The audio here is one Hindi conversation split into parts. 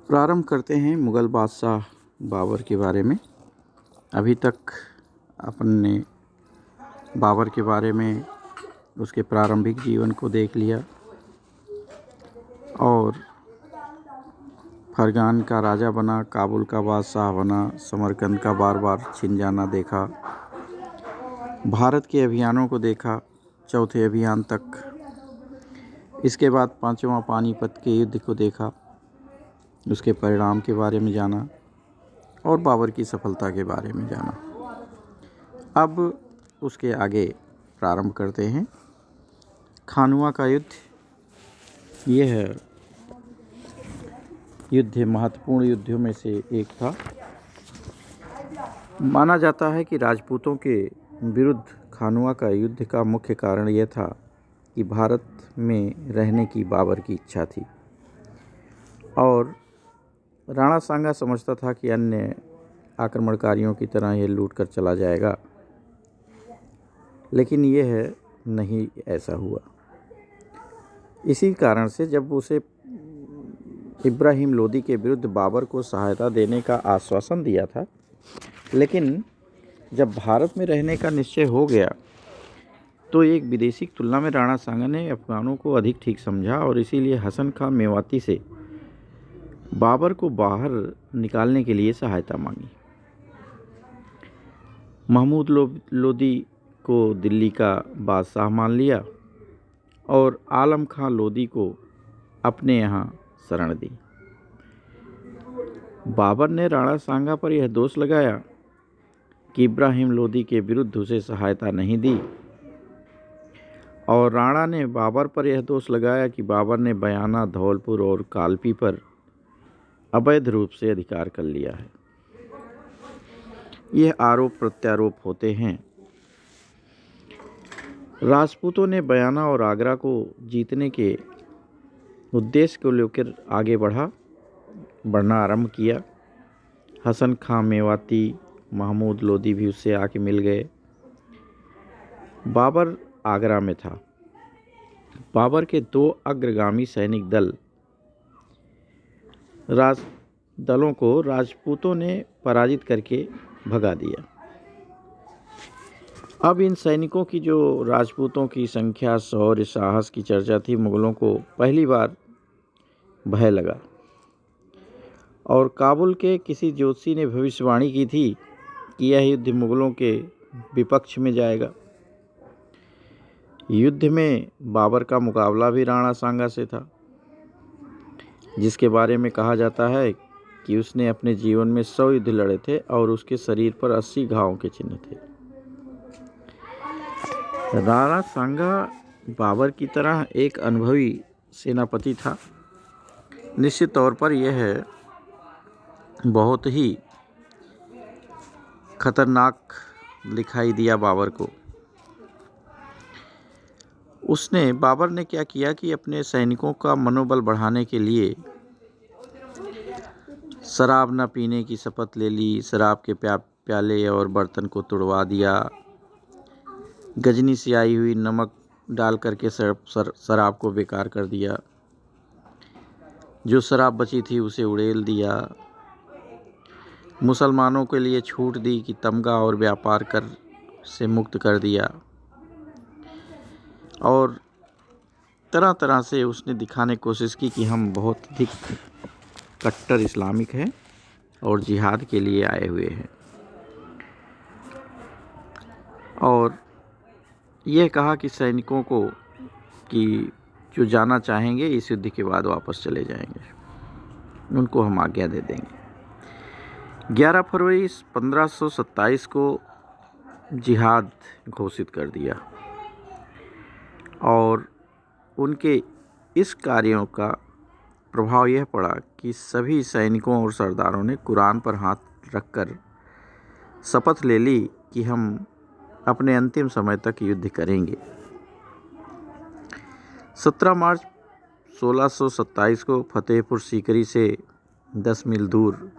प्रारंभ करते हैं मुग़ल बादशाह बाबर के बारे में। अभी तक अपन ने बाबर के बारे में उसके प्रारंभिक जीवन को देख लिया और फरगान का राजा बना, काबुल का बादशाह बना, समरकंद का बार बार छिन जाना देखा, भारत के अभियानों को देखा, चौथे अभियान तक। इसके बाद पांचवा पानीपत के युद्ध को देखा, उसके परिणाम के बारे में जाना और बाबर की सफलता के बारे में जाना। अब उसके आगे प्रारंभ करते हैं खानुआ का युद्ध। यह युद्ध महत्वपूर्ण युद्धों में से एक था। माना जाता है कि राजपूतों के विरुद्ध खानुआ का युद्ध का मुख्य कारण यह था कि भारत में रहने की बाबर की इच्छा थी और राणा सांगा समझता था कि अन्य आक्रमणकारियों की तरह यह लूट कर चला जाएगा, लेकिन यह नहीं ऐसा हुआ। इसी कारण से जब उसे इब्राहिम लोदी के विरुद्ध बाबर को सहायता देने का आश्वासन दिया था, लेकिन जब भारत में रहने का निश्चय हो गया तो एक विदेशी की तुलना में राणा सांगा ने अफगानों को अधिक ठीक समझा और इसीलिए हसन खां मेवाती से बाबर को बाहर निकालने के लिए सहायता मांगी। महमूद लोदी को दिल्ली का बादशाह मान लिया और आलम खां लोदी को अपने यहाँ शरण दी। बाबर ने राणा सांगा पर यह दोष लगाया कि इब्राहिम लोदी के विरुद्ध उसे सहायता नहीं दी और राणा ने बाबर पर यह दोष लगाया कि बाबर ने बयाना, धौलपुर और कालपी पर अवैध रूप से अधिकार कर लिया है। यह आरोप प्रत्यारोप होते हैं। राजपूतों ने बयाना और आगरा को जीतने के उद्देश्य को लेकर आगे बढ़ना आरंभ किया। हसन खां मेवाती, महमूद लोदी भी उससे आके मिल गए। बाबर आगरा में था। बाबर के दो अग्रगामी सैनिक दलों को राजपूतों ने पराजित करके भगा दिया। अब इन सैनिकों की जो राजपूतों की संख्या, शौर्य, साहस की चर्चा थी, मुगलों को पहली बार भय लगा और काबुल के किसी ज्योतिषी ने भविष्यवाणी की थी कि यह युद्ध मुगलों के विपक्ष में जाएगा। युद्ध में बाबर का मुकाबला भी राणा सांगा से था, जिसके बारे में कहा जाता है कि उसने अपने जीवन में 100 युद्ध लड़े थे और उसके शरीर पर 80 घावों के चिन्ह थे। राणा सांगा बाबर की तरह एक अनुभवी सेनापति था। निश्चित तौर पर यह बहुत ही खतरनाक दिखाई दिया बाबर को। बाबर ने क्या किया कि अपने सैनिकों का मनोबल बढ़ाने के लिए शराब न पीने की शपथ ले ली, शराब के प्याले और बर्तन को तुड़वा दिया, गजनी से आई हुई नमक डाल करके शराब को बेकार कर दिया, जो शराब बची थी उसे उड़ेल दिया, मुसलमानों के लिए छूट दी कि तमगा और व्यापार कर से मुक्त कर दिया और तरह तरह से उसने दिखाने की कोशिश की कि हम बहुत अधिक कट्टर इस्लामिक हैं और जिहाद के लिए आए हुए हैं। और यह कहा कि सैनिकों को कि जो जाना चाहेंगे इस युद्ध के बाद वापस चले जाएंगे, उनको हम आज्ञा दे देंगे। 11 फरवरी 1527 को जिहाद घोषित कर दिया और उनके इस कार्यों का प्रभाव यह पड़ा कि सभी सैनिकों और सरदारों ने कुरान पर हाथ रखकर शपथ ले ली कि हम अपने अंतिम समय तक युद्ध करेंगे। 17 मार्च 1627 को फतेहपुर सीकरी से 10 मील दूर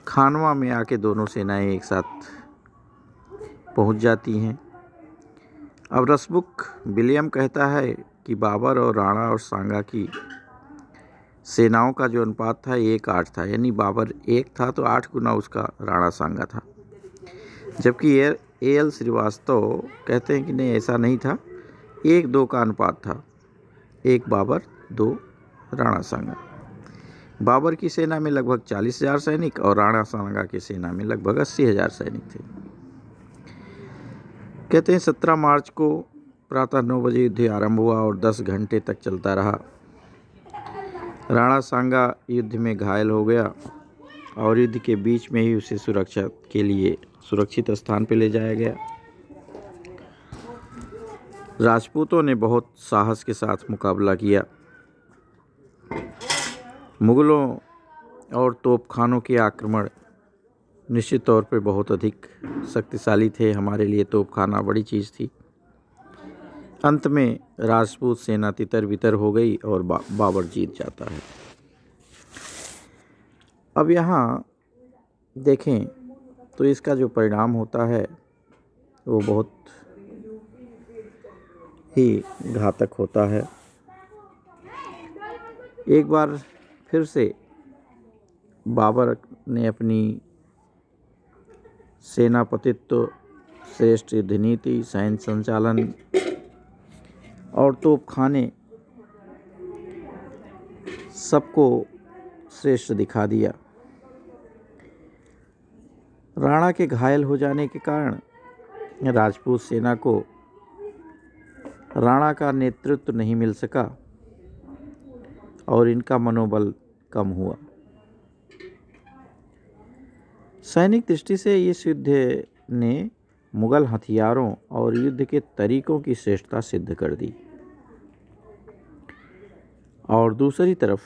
खानवा में आके दोनों सेनाएं एक साथ पहुंच जाती हैं। अब रसबुक विलियम कहता है कि बाबर और राणा और सांगा की सेनाओं का जो अनुपात था 1:8 था, यानी बाबर 1 था तो 8 गुना उसका राणा सांगा था। जबकि A.L. श्रीवास्तव कहते हैं कि नहीं, ऐसा नहीं था, 1:2 का अनुपात था, 1 बाबर 2 राणा सांगा। बाबर की सेना में लगभग 40,000 सैनिक और राणा सांगा की सेना में लगभग 80,000 सैनिक थे। कहते हैं 17 मार्च को प्रातः 9 बजे युद्ध आरंभ हुआ और 10 घंटे तक चलता रहा। राणा सांगा युद्ध में घायल हो गया और युद्ध के बीच में ही उसे सुरक्षा के लिए सुरक्षित स्थान पर ले जाया गया। राजपूतों ने बहुत साहस के साथ मुकाबला किया। मुगलों और तोपखानों के आक्रमण निश्चित तौर पे बहुत अधिक शक्तिशाली थे। हमारे लिए तोपखाना बड़ी चीज़ थी। अंत में राजपूत सेना तितर बितर हो गई और बाबर जीत जाता है। अब यहाँ देखें तो इसका जो परिणाम होता है वो बहुत ही घातक होता है। एक बार फिर से बाबर ने अपनी सेनापतित्व, श्रेष्ठ युद्ध नीति, सैन्य संचालन और तोपखाने सबको श्रेष्ठ दिखा दिया। राणा के घायल हो जाने के कारण राजपूत सेना को राणा का नेतृत्व नहीं मिल सका और इनका मनोबल कम हुआ। सैनिक दृष्टि से इस युद्ध ने मुगल हथियारों और युद्ध के तरीकों की श्रेष्ठता सिद्ध कर दी और दूसरी तरफ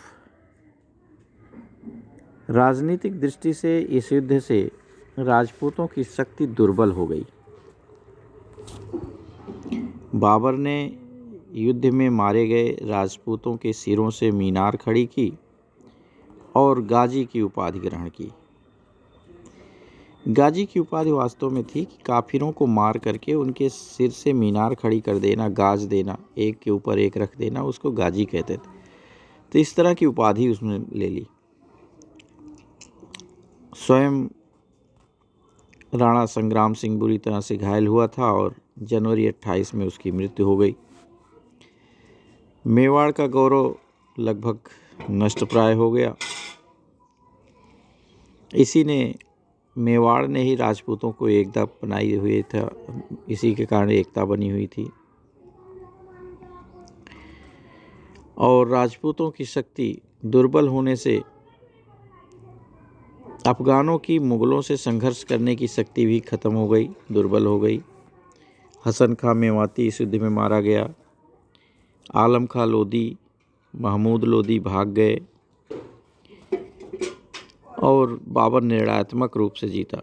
राजनीतिक दृष्टि से इस युद्ध से राजपूतों की शक्ति दुर्बल हो गई। बाबर ने युद्ध में मारे गए राजपूतों के सिरों से मीनार खड़ी की और गाजी की उपाधि ग्रहण की। गाजी की उपाधि वास्तव में थी कि काफिरों को मार करके उनके सिर से मीनार खड़ी कर देना, गाज देना, एक के ऊपर एक रख देना, उसको गाजी कहते थे। तो इस तरह की उपाधि उसने ले ली। स्वयं राणा संग्राम सिंह बुरी तरह से घायल हुआ था और जनवरी 28 में उसकी मृत्यु हो गई। मेवाड़ का गौरव लगभग नष्टप्राय हो गया। इसी ने मेवाड़ ने ही राजपूतों को एकता बनाई हुई था, इसी के कारण एकता बनी हुई थी और राजपूतों की शक्ति दुर्बल होने से अफगानों की मुगलों से संघर्ष करने की शक्ति भी खत्म हो गई, दुर्बल हो गई। हसन खां मेवाती इस युद्ध में मारा गया। आलम खां लोदी, महमूद लोदी भाग गए और बाबर निर्णयात्मक रूप से जीता।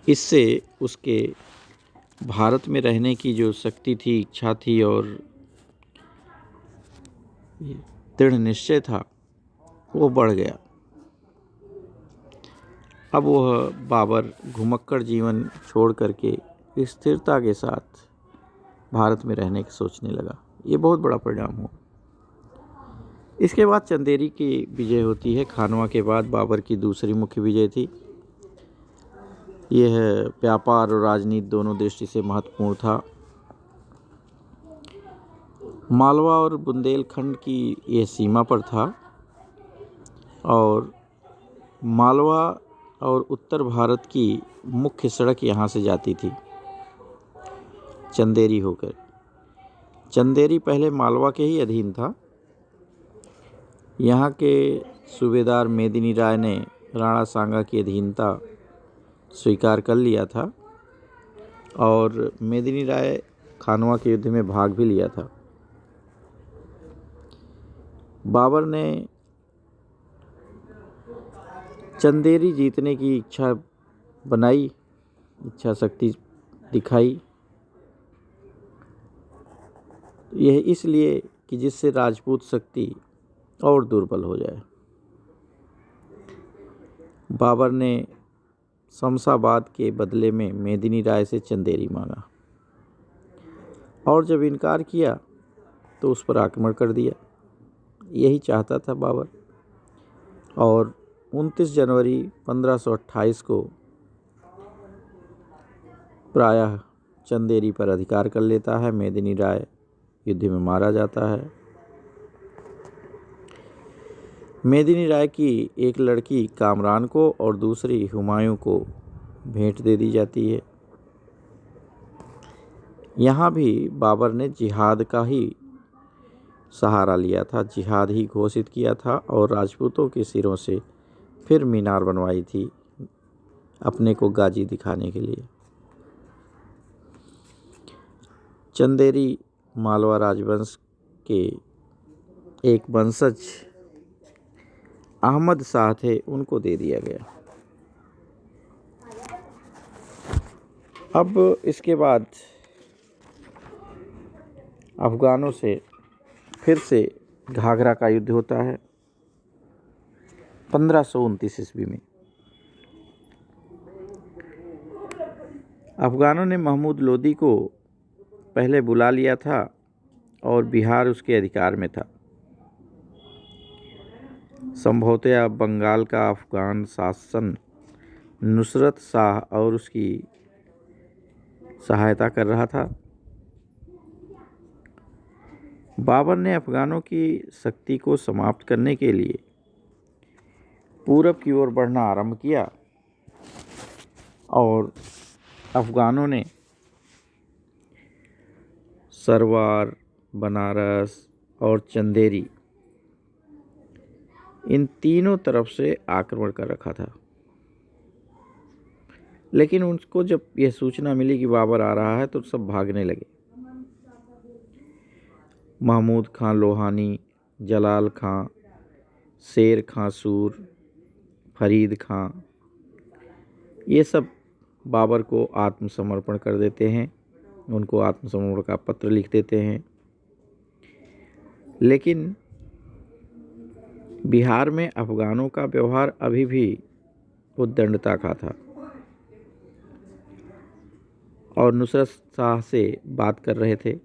इससे उसके भारत में रहने की जो शक्ति थी, इच्छा थी और दृढ़ निश्चय था, वो बढ़ गया। अब वह बाबर घुमक्कड़ जीवन छोड़ करके स्थिरता के साथ भारत में रहने की सोचने लगा। ये बहुत बड़ा परिणाम हुआ। इसके बाद चंदेरी की विजय होती है। खानवा के बाद बाबर की दूसरी मुख्य विजय थी। यह व्यापार और राजनीति दोनों दृष्टि से महत्वपूर्ण था। मालवा और बुंदेलखंड की यह सीमा पर था और मालवा और उत्तर भारत की मुख्य सड़क यहाँ से जाती थी, चंदेरी होकर। चंदेरी पहले मालवा के ही अधीन था। यहाँ के सूबेदार मेदिनी राय ने राणा सांगा की अधीनता स्वीकार कर लिया था और मेदिनी राय खानवा के युद्ध में भाग भी लिया था। बाबर ने चंदेरी जीतने की इच्छा बनाई, इच्छा शक्ति दिखाई। यह इसलिए कि जिससे राजपूत शक्ति और दुर्बल हो जाए। बाबर ने शमशाबाद के बदले में मेदिनी राय से चंदेरी मांगा और जब इनकार किया तो उस पर आक्रमण कर दिया यही चाहता था बाबर। और 29 जनवरी 1528 को प्रायः चंदेरी पर अधिकार कर लेता है। मेदिनी राय युद्ध में मारा जाता है। मेदिनी राय की एक लड़की कामरान को और दूसरी हुमायूं को भेंट दे दी जाती है। यहाँ भी बाबर ने जिहाद का ही सहारा लिया था, जिहाद ही घोषित किया था और राजपूतों के सिरों से फिर मीनार बनवाई थी अपने को गाजी दिखाने के लिए। चंदेरी मालवा राजवंश के एक वंशज अहमद शाह थे, उनको दे दिया गया। अब इसके बाद अफगानों से फिर से घाघरा का युद्ध होता है 1529 ईस्वी में। अफगानों ने महमूद लोदी को पहले बुला लिया था और बिहार उसके अधिकार में था। संभवतः बंगाल का अफगान शासन नुसरत शाह और उसकी सहायता कर रहा था। बाबर ने अफगानों की शक्ति को समाप्त करने के लिए पूरब की ओर बढ़ना आरंभ किया और अफगानों ने सरवार, बनारस और चंदेरी इन तीनों तरफ से आक्रमण कर रखा था। लेकिन उनको जब यह सूचना मिली कि बाबर आ रहा है तो सब भागने लगे। महमूद खां लोहानी, जलाल खां, शेर खां सूर, फरीद खां, ये सब बाबर को आत्मसमर्पण कर देते हैं, उनको आत्मसमर्पण का पत्र लिख देते हैं। लेकिन बिहार में अफगानों का व्यवहार अभी भी उद्दंडता का था और नुसरत शाह से बात कर रहे थे।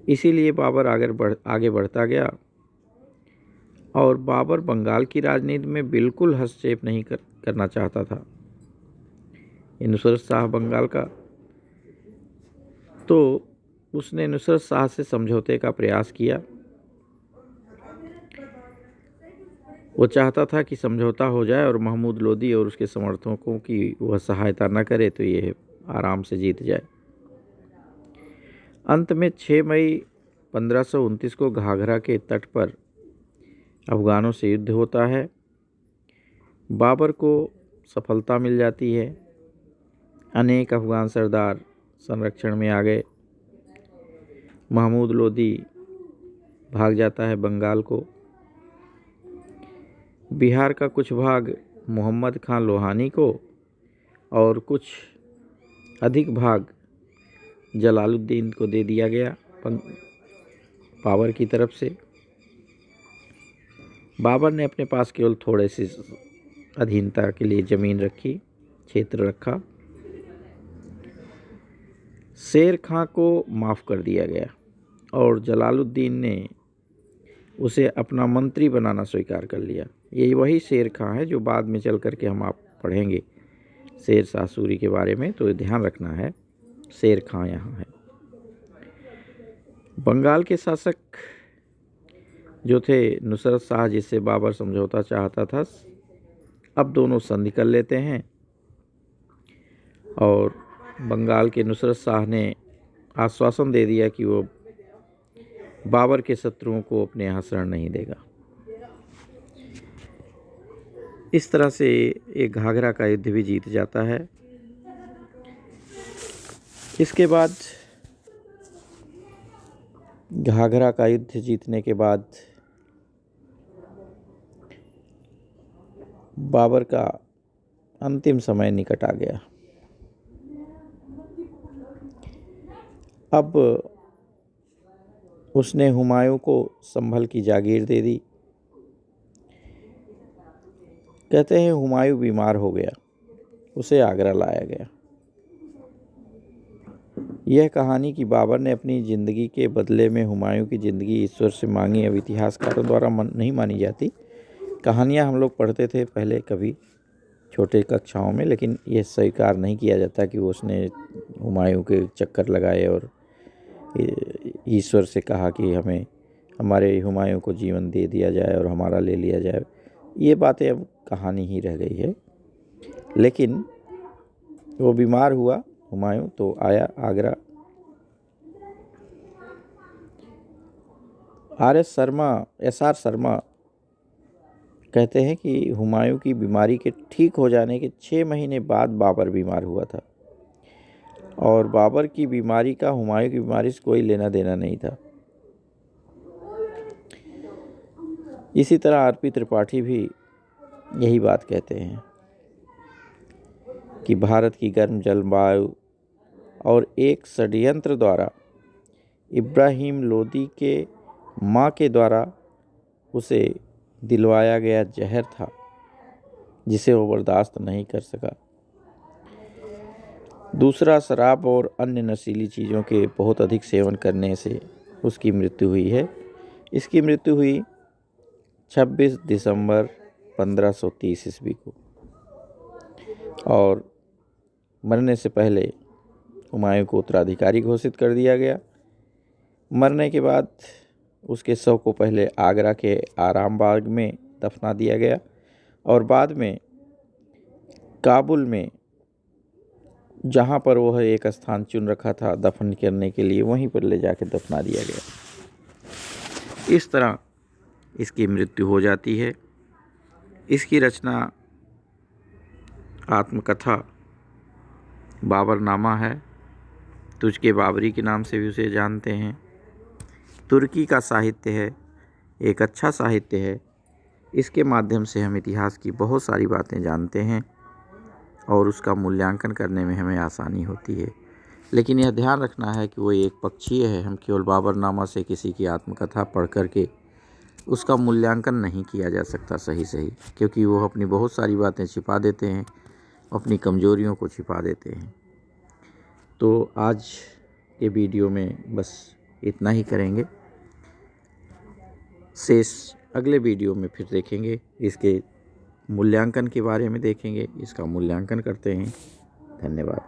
इसीलिए बाबर आगे बढ़ता गया और बाबर बंगाल की राजनीति में बिल्कुल हस्तक्षेप नहीं करना चाहता था। ये नुसरत शाह बंगाल का, तो उसने नुसरत शाह से समझौते का प्रयास किया। वो चाहता था कि समझौता हो जाए और महमूद लोदी और उसके समर्थकों की वह सहायता न करे तो ये आराम से जीत जाए। अंत में 6 मई 1529 को घाघरा के तट पर अफगानों से युद्ध होता है। बाबर को सफलता मिल जाती है। अनेक अफगान सरदार संरक्षण में आ गए। महमूद लोदी भाग जाता है बंगाल को। बिहार का कुछ भाग मोहम्मद खां लोहानी को और कुछ अधिक भाग जलालुद्दीन को दे दिया गया बाबर की तरफ से। बाबर ने अपने पास केवल थोड़े से अधीनता के लिए ज़मीन रखी, क्षेत्र रखा। शेर खां को माफ़ कर दिया गया और जलालुद्दीन ने उसे अपना मंत्री बनाना स्वीकार कर लिया। यही वही शेर खां है जो बाद में चल कर के हम आप पढ़ेंगे शेर शाह सूरी के बारे में, तो ध्यान रखना है शेर खां यहाँ है। बंगाल के शासक जो थे नुसरत शाह, जिससे बाबर समझौता चाहता था, अब दोनों संधि कर लेते हैं और बंगाल के नुसरत शाह ने आश्वासन दे दिया कि वो बाबर के शत्रुओं को अपने यहाँ शरण नहीं देगा। इस तरह से एक घाघरा का युद्ध भी जीत जाता है। इसके बाद घाघरा का युद्ध जीतने के बाद बाबर का अंतिम समय निकट आ गया। अब उसने हुमायूं को संभल की जागीर दे दी। कहते हैं हुमायूं बीमार हो गया, उसे आगरा लाया गया। यह कहानी कि बाबर ने अपनी ज़िंदगी के बदले में हुमायूं की ज़िंदगी ईश्वर से मांगी अब इतिहासकारों द्वारा नहीं मानी जाती। कहानियाँ हम लोग पढ़ते थे पहले कभी छोटे कक्षाओं में, लेकिन यह स्वीकार नहीं किया जाता कि उसने हुमायूं के चक्कर लगाए और ईश्वर से कहा कि हमें हमारे हुमायूं को जीवन दे दिया जाए और हमारा ले लिया जाए। ये बातें अब कहानी ही रह गई है। लेकिन वो बीमार हुआ हुमायूं तो आया आगरा। एस आर शर्मा कहते हैं कि हुमायूं की बीमारी के ठीक हो जाने के 6 महीने बाद बाबर बीमार हुआ था और बाबर की बीमारी का हुमायूं की बीमारी से कोई लेना देना नहीं था। इसी तरह आर.पी. त्रिपाठी भी यही बात कहते हैं कि भारत की गर्म जलवायु और एक षड्यंत्र द्वारा इब्राहिम लोदी के मां के द्वारा उसे दिलवाया गया जहर था जिसे वो बर्दाश्त नहीं कर सका। दूसरा, शराब और अन्य नशीली चीज़ों के बहुत अधिक सेवन करने से उसकी मृत्यु हुई है। इसकी मृत्यु हुई 26 दिसंबर 1530 ईस्वी को और मरने से पहले हुमायूं को उत्तराधिकारी घोषित कर दिया गया। मरने के बाद उसके शव को पहले आगरा के आराम बाग में दफना दिया गया और बाद में काबुल में जहाँ पर वह एक स्थान चुन रखा था दफन करने के लिए, वहीं पर ले जाके दफना दिया गया। इस तरह इसकी मृत्यु हो जाती है। इसकी रचना आत्मकथा बाबरनामा है। तुझके बाबरी के नाम से भी उसे जानते हैं। तुर्की का साहित्य है, एक अच्छा साहित्य है। इसके माध्यम से हम इतिहास की बहुत सारी बातें जानते हैं और उसका मूल्यांकन करने में हमें आसानी होती है। लेकिन यह ध्यान रखना है कि वो एक पक्षीय है। हम केवल बाबरनामा से किसी की आत्मकथा पढ़ करके उसका मूल्यांकन नहीं किया जा सकता सही, क्योंकि वो अपनी बहुत सारी बातें छिपा देते हैं, अपनी कमजोरियों को छिपा देते हैं। तो आज के वीडियो में बस इतना ही करेंगे। शेष अगले वीडियो में फिर देखेंगे, इसके मूल्यांकन के बारे में देखेंगे, इसका मूल्यांकन करते हैं। धन्यवाद।